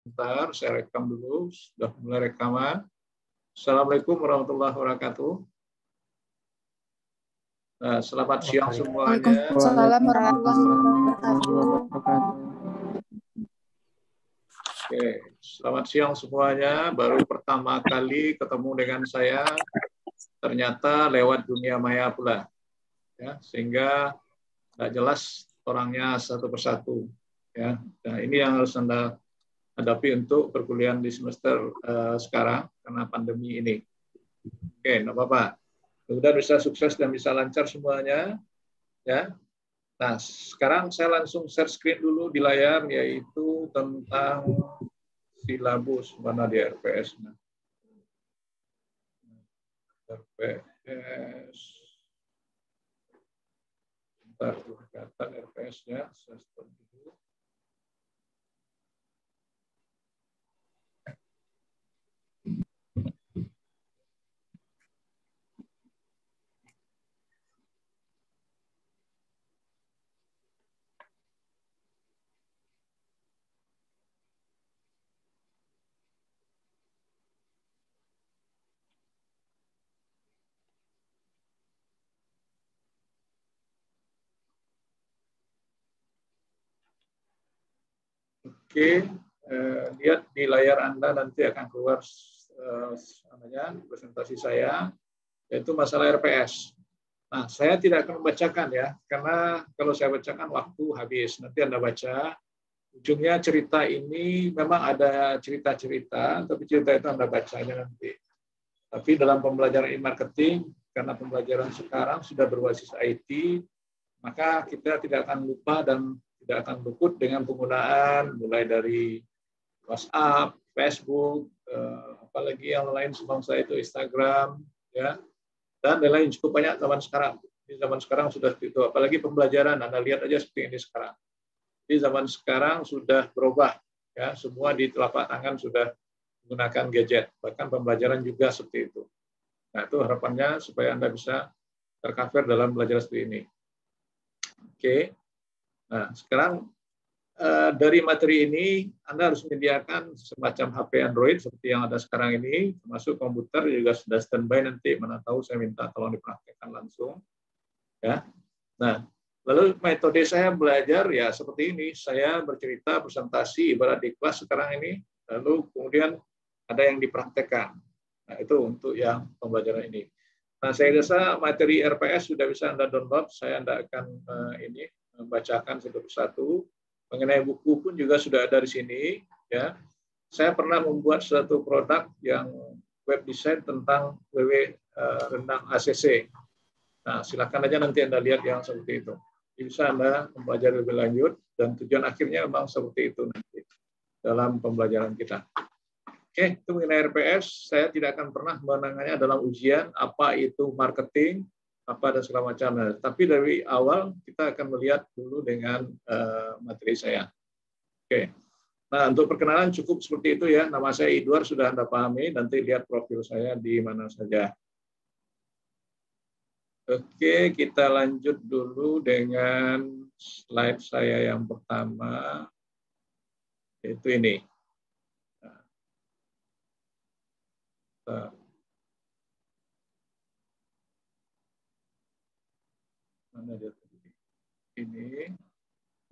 Bentar, saya rekam dulu. Sudah mulai rekaman. Assalamualaikum warahmatullahi wabarakatuh. Nah, selamat siang semuanya. Waalaikumsalam warahmatullahi wabarakatuh. Oke, selamat siang semuanya. Baru pertama kali ketemu dengan saya, ternyata lewat dunia maya pula. Ya, sehingga nggak jelas orangnya satu persatu. Ya, nah, ini yang harus Anda hadapi untuk perkuliahan di semester sekarang karena pandemi ini. Oke, nggak apa-apa. Mudah-mudahan bisa sukses dan bisa lancar semuanya. Ya. Nah, sekarang saya langsung share screen dulu di layar, yaitu tentang silabus. Mana di RPS? RPS. Bentar, kelihatan RPS-nya. Saya stop dulu. Oke, lihat di layar Anda nanti akan keluar presentasi saya, yaitu masalah RPS. Nah, saya tidak akan membacakan ya, karena kalau saya bacakan waktu habis. Nanti Anda baca, ujungnya cerita ini memang ada cerita-cerita, tapi cerita itu Anda bacanya nanti. Tapi dalam pembelajaran e-marketing, karena pembelajaran sekarang sudah berbasis IT, maka kita tidak akan lupa dan tidak akan luput dengan penggunaan mulai dari WhatsApp, Facebook, apalagi yang lain sebangsa itu Instagram, ya, dan lain-lain cukup banyak zaman sekarang. Di zaman sekarang sudah itu, apalagi pembelajaran, Anda lihat aja seperti ini sekarang. Di zaman sekarang sudah berubah, ya, semua di telapak tangan sudah menggunakan gadget, bahkan pembelajaran juga seperti itu. Nah, itu harapannya supaya Anda bisa tercover dalam belajar seperti ini. Oke. Nah, sekarang dari materi ini, Anda harus menyediakan semacam HP Android seperti yang ada sekarang ini, termasuk komputer juga sudah standby nanti, mana tahu saya minta tolong dipraktekkan langsung. Ya. Nah, lalu metode saya belajar ya seperti ini, saya bercerita, presentasi, ibarat di kelas sekarang ini, lalu kemudian ada yang dipraktekkan. Nah, itu untuk yang pembelajaran ini. Nah, saya rasa materi RPS sudah bisa Anda download, saya tidak akan membacakan satu persatu. Mengenai buku pun juga sudah ada di sini. Ya, saya pernah membuat suatu produk yang web design tentang WW rendang ACC. Nah, silakan aja nanti Anda lihat yang seperti itu. Bisa Anda mempelajari lebih lanjut dan tujuan akhirnya memang seperti itu nanti dalam pembelajaran kita. Oke, itu mengenai RPS. Saya tidak akan pernah menanganya dalam ujian apa itu marketing, apa dan segala macamnya. Tapi dari awal kita akan melihat dulu dengan materi saya. Oke. Nah, untuk perkenalan cukup seperti itu ya. Nama saya Idwar, sudah Anda pahami. Nanti lihat profil saya di mana saja. Oke, kita lanjut dulu dengan slide saya yang pertama. Yaitu ini. Nah, mana dia? Ini.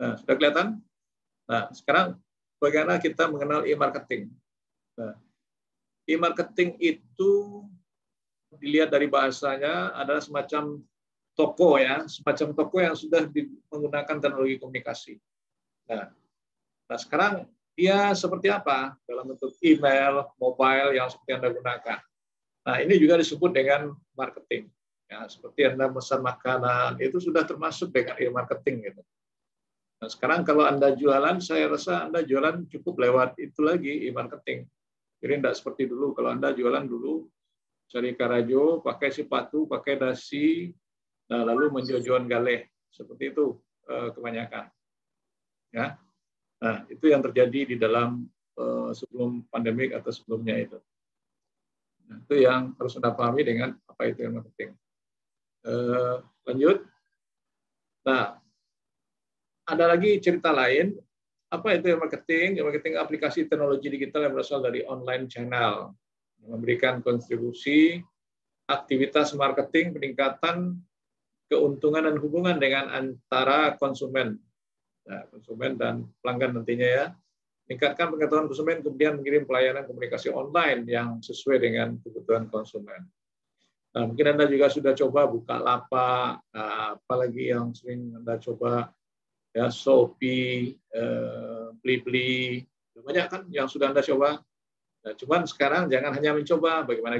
Nah, sudah kelihatan? Nah, sekarang bagaimana kita mengenal e-marketing? Nah, e-marketing itu dilihat dari bahasanya adalah semacam toko ya, semacam toko yang sudah menggunakan teknologi komunikasi. Nah, sekarang dia seperti apa? Dalam bentuk email, mobile yang seperti Anda gunakan. Nah, ini juga disebut dengan marketing. Ya, seperti Anda pesan makanan, itu sudah termasuk dengan e-marketing gitu. Nah, sekarang kalau Anda jualan, saya rasa Anda jualan cukup lewat itu lagi, e-marketing. Jadi tidak seperti dulu. Kalau Anda jualan dulu, cari karajo, pakai sepatu, pakai dasi, nah, lalu menjual galeh. Seperti itu kebanyakan. Ya. Nah, itu yang terjadi di dalam sebelum pandemik atau sebelumnya itu. Nah, itu yang harus Anda pahami dengan apa itu e-marketing. Lanjut. Nah, ada lagi cerita lain, Apa itu e-marketing? E-marketing aplikasi teknologi digital yang berasal dari online channel, memberikan kontribusi aktivitas marketing, peningkatan keuntungan dan hubungan dengan antara konsumen, konsumen dan pelanggan nantinya ya. Meningkatkan pengetahuan konsumen, kemudian mengirim pelayanan komunikasi online yang sesuai dengan kebutuhan konsumen. Nah, mungkin Anda juga sudah coba Bukalapak, apalagi yang sering Anda coba ya, Shopee, Blibli, banyak kan yang sudah Anda coba. Nah, cuman sekarang jangan hanya mencoba, bagaimana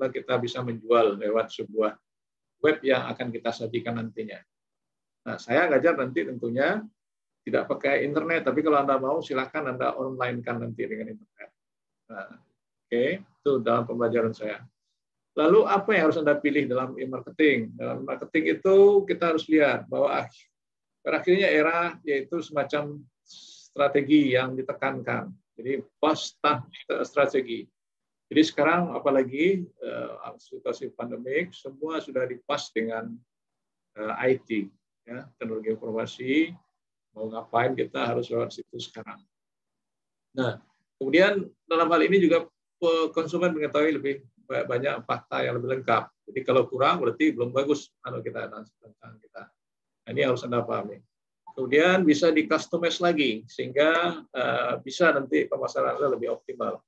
kita bisa menjual lewat sebuah web yang akan kita sajikan nantinya. Nah, saya ngajar nanti tentunya tidak pakai internet, tapi kalau Anda mau silakan Anda online-kan nanti dengan internet. Nah, itu dalam pembelajaran saya. Lalu apa yang harus Anda pilih dalam e-marketing? Dalam marketing itu kita harus lihat bahwa akhirnya era yaitu semacam strategi yang ditekankan. Jadi post strategi. Jadi sekarang apalagi situasi pandemik, semua sudah dipas dengan IT, ya, teknologi informasi. Mau ngapain kita harus lewat situ sekarang. Nah, kemudian dalam hal ini juga konsumen mengetahui lebih banyak fakta yang lebih lengkap. Jadi kalau kurang berarti belum bagus kalau kita tentang kita. Nah, ini harus Anda pahami. Kemudian bisa di-customize lagi sehingga bisa nanti pemasaran Anda lebih optimal.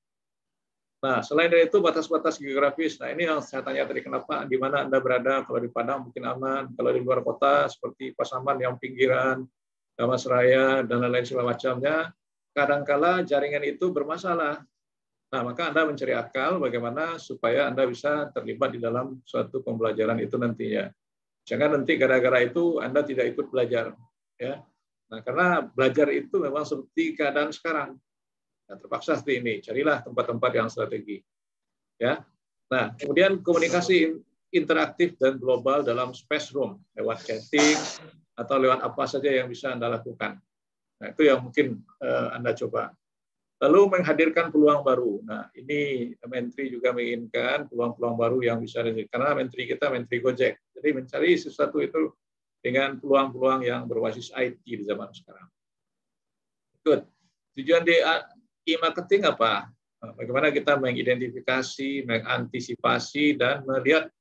Nah, selain dari itu batas-batas geografis. Nah, ini yang saya tanya tadi, kenapa di mana Anda berada? Kalau di Padang mungkin aman, kalau di luar kota seperti Pasaman yang pinggiran, Damasraya dan lain-lain segala macamnya, kadangkala jaringan itu bermasalah. Nah, maka Anda mencari akal bagaimana supaya Anda bisa terlibat di dalam suatu pembelajaran itu nantinya. Jangan nanti gara-gara itu Anda tidak ikut belajar. Ya. Nah, karena belajar itu memang seperti keadaan sekarang. Nah, terpaksa seperti ini. Carilah tempat-tempat yang strategi. Ya. Nah, kemudian komunikasi interaktif dan global dalam space room, lewat chatting atau lewat apa saja yang bisa Anda lakukan. Nah, itu yang mungkin Anda coba. Lalu menghadirkan peluang baru. Nah, ini Menteri juga menginginkan peluang-peluang baru yang bisa karena Menteri kita Menteri Gojek. Jadi mencari sesuatu itu dengan peluang-peluang yang berbasis IT di zaman sekarang. Good. Tujuan di e-marketing apa? Bagaimana kita mengidentifikasi, mengantisipasi, dan melihat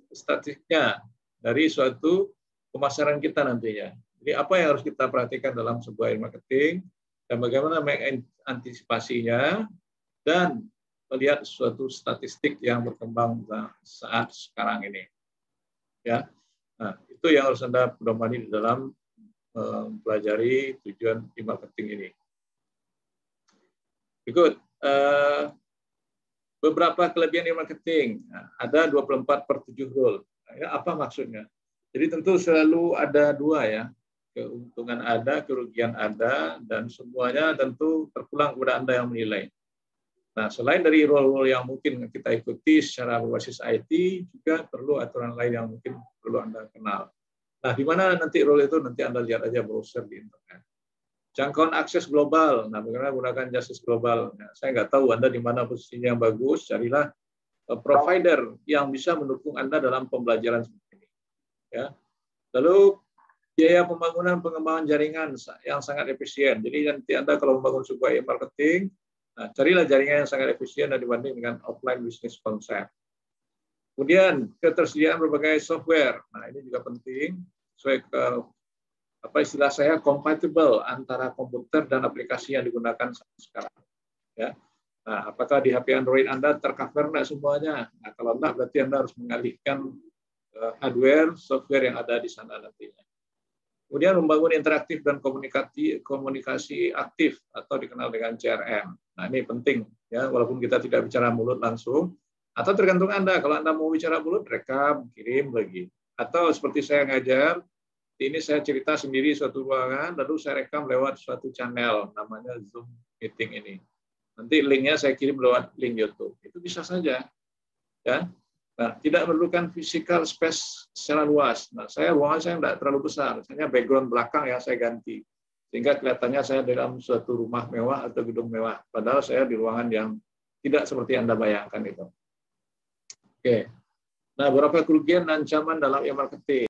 statistiknya dari suatu pemasaran kita nantinya. Jadi apa yang harus kita perhatikan dalam sebuah e-marketing, dan bagaimana mengantisipasinya, dan melihat suatu statistik yang berkembang saat sekarang ini. Ya, nah itu yang harus Anda pedomani di dalam mempelajari tujuan e-marketing ini. Berikut, beberapa kelebihan e-marketing. Nah, ada 24/7 rule. Nah, ya, apa maksudnya? Jadi tentu selalu ada dua ya. Keuntungan ada, kerugian ada, dan semuanya tentu terpulang kepada Anda yang menilai. Nah, selain dari role-role yang mungkin kita ikuti secara berbasis IT, juga perlu aturan lain yang mungkin perlu Anda kenal. Nah, di mana nanti role itu nanti Anda lihat aja browser di internet. Jangkauan akses global. Nah, bagaimana gunakan akses global? Nah, saya nggak tahu Anda di mana posisinya yang bagus, carilah provider yang bisa mendukung Anda dalam pembelajaran seperti ini. Ya. Lalu biaya pembangunan pengembangan jaringan yang sangat efisien. Jadi nanti Anda kalau membangun sebuah e-marketing, nah, carilah jaringan yang sangat efisien dan dibanding dengan offline business concept. Kemudian ketersediaan berbagai software. Nah, ini juga penting. Sesuai ke apa istilah saya, compatible antara komputer dan aplikasi yang digunakan sekarang. Ya. Nah, apakah di HP Android Anda tercover enggak semuanya? Nah, kalau enggak berarti Anda harus mengalihkan hardware, software yang ada di sana nantinya. Kemudian membangun interaktif dan komunikasi aktif atau dikenal dengan CRM. Nah, ini penting ya, walaupun kita tidak bicara mulut langsung, atau tergantung Anda. Kalau Anda mau bicara mulut, rekam, kirim lagi. Atau seperti saya ngajar, ini saya cerita sendiri suatu ruangan, lalu saya rekam lewat suatu channel, namanya Zoom Meeting ini. Nanti linknya saya kirim lewat link YouTube. Itu bisa saja. Ya. Nah, tidak memerlukan physical space secara luas. Nah, ruangan saya tidak terlalu besar. Misalnya background belakang yang saya ganti. Sehingga kelihatannya saya dalam suatu rumah mewah atau gedung mewah. Padahal saya di ruangan yang tidak seperti Anda bayangkan itu. Oke. Nah, beberapa kerugian dan ancaman dalam e-marketing.